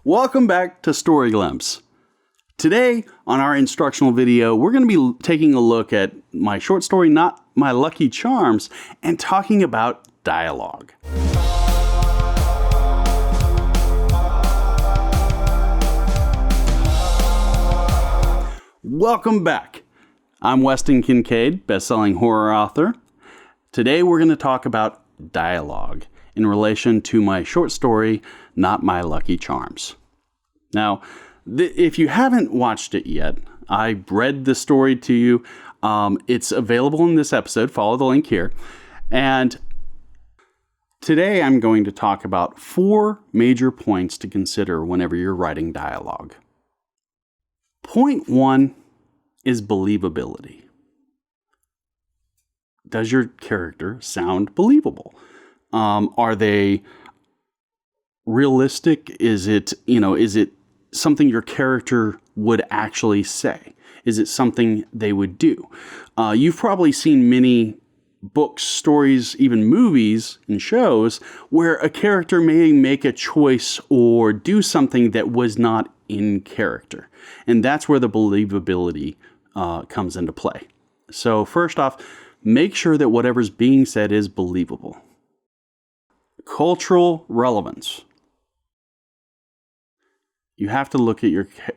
Welcome back to Story Glimpse. Today, on our instructional video, we're going to be taking a look at my short story, Not My Lucky Charms, and talking about dialogue. Welcome back. I'm Weston Kincade, best-selling horror author. Today, we're going to talk about dialogue in relation to my short story, Not My Lucky Charms. Now, if you haven't watched it yet, I read the story to you. It's available in this episode. Follow the link here. And today I'm going to talk about 4 major points to consider whenever you're writing dialogue. Point 1 is believability. Does your character sound believable? Are they realistic? Is it something your character would actually say? Is it something they would do? You've probably seen many books, stories, even movies and shows where a character may make a choice or do something that was not in character. And that's where the believability comes into play. So first off, make sure that whatever's being said is believable. Cultural relevance. You have to look at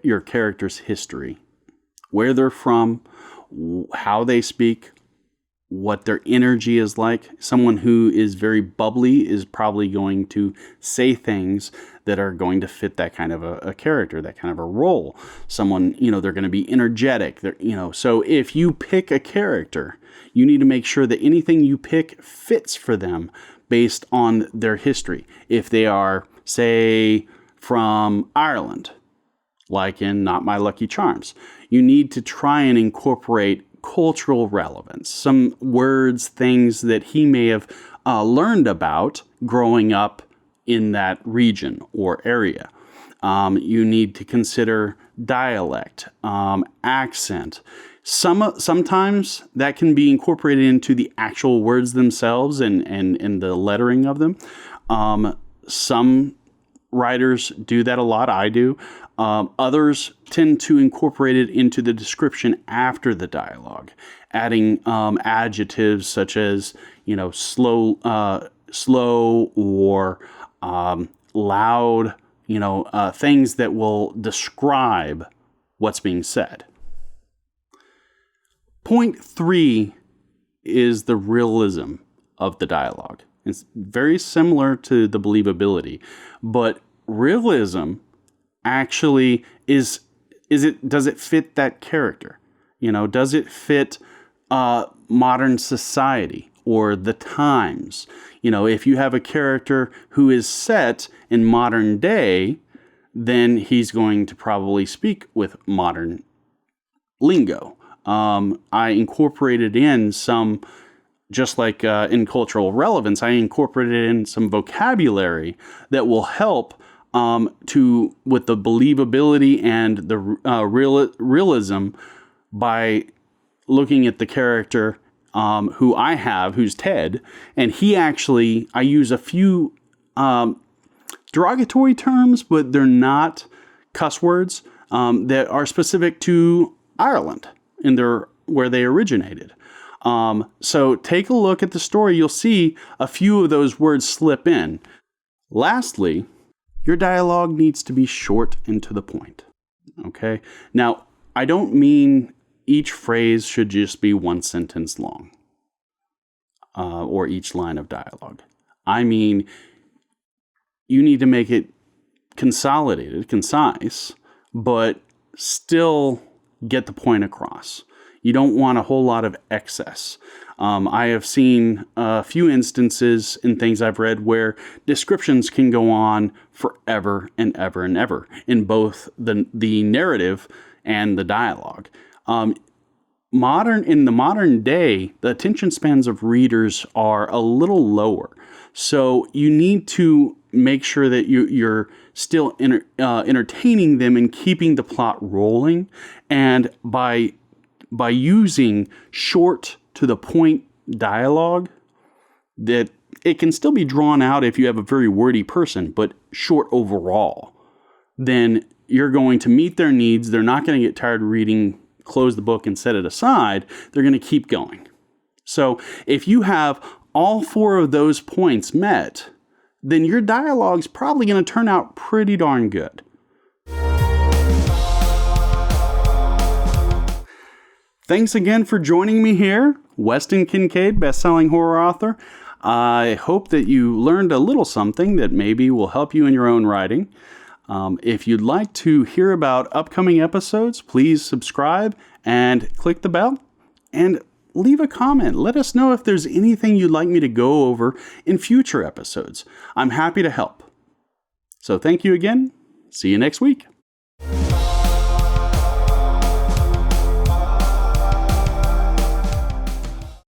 your character's history, where they're from, how they speak, what their energy is like. Someone who is very bubbly is probably going to say things that are going to fit that kind of a character, that kind of a role. Someone, they're going to be energetic. So if you pick a character, you need to make sure that anything you pick fits for them based on their history. If they are, say, from Ireland, like in Not My Lucky Charms, you need to try and incorporate cultural relevance, some words, things that he may have learned about growing up in that region or area. You need to consider dialect, accent. Sometimes that can be incorporated into the actual words themselves and the lettering of them. Some writers do that a lot. I do. Others tend to incorporate it into the description after the dialogue, adding adjectives such as, slow or loud, things that will describe what's being said. Point 3 is the realism of the dialogue. It's very similar to the believability, but realism actually does it fit that character? Does it fit modern society or the times? If you have a character who is set in modern day, then he's going to probably speak with modern lingo. I incorporated in some, just like in cultural relevance, I incorporated in some vocabulary that will help with the believability and the realism by looking at the character who's Ted, and I use a few derogatory terms, but they're not cuss words that are specific to Ireland and where they originated. So take a look at the story. You'll see a few of those words slip in. Lastly, your dialogue needs to be short and to the point. Okay? Now, I don't mean each phrase should just be one sentence long, or each line of dialogue. I mean, you need to make it consolidated, concise, but still get the point across. You don't want a whole lot of excess. I have seen a few instances in things I've read where descriptions can go on forever and ever and ever in both the narrative and the dialogue. In the modern day, the attention spans of readers are a little lower. So you need to make sure that you're still entertaining them and keeping the plot rolling. And by using short to the point dialogue, that it can still be drawn out if you have a very wordy person, but short overall. then you're going to meet their needs. They're not going to get tired of reading, close the book and set it aside. They're going to keep going. So if you have all 4 of those points met, then your dialogue's probably going to turn out pretty darn good. Thanks again for joining me here, Weston Kincade, best-selling horror author. I hope that you learned a little something that maybe will help you in your own writing. If you'd like to hear about upcoming episodes, please subscribe and click the bell and leave a comment. Let us know if there's anything you'd like me to go over in future episodes. I'm happy to help. So thank you again. See you next week.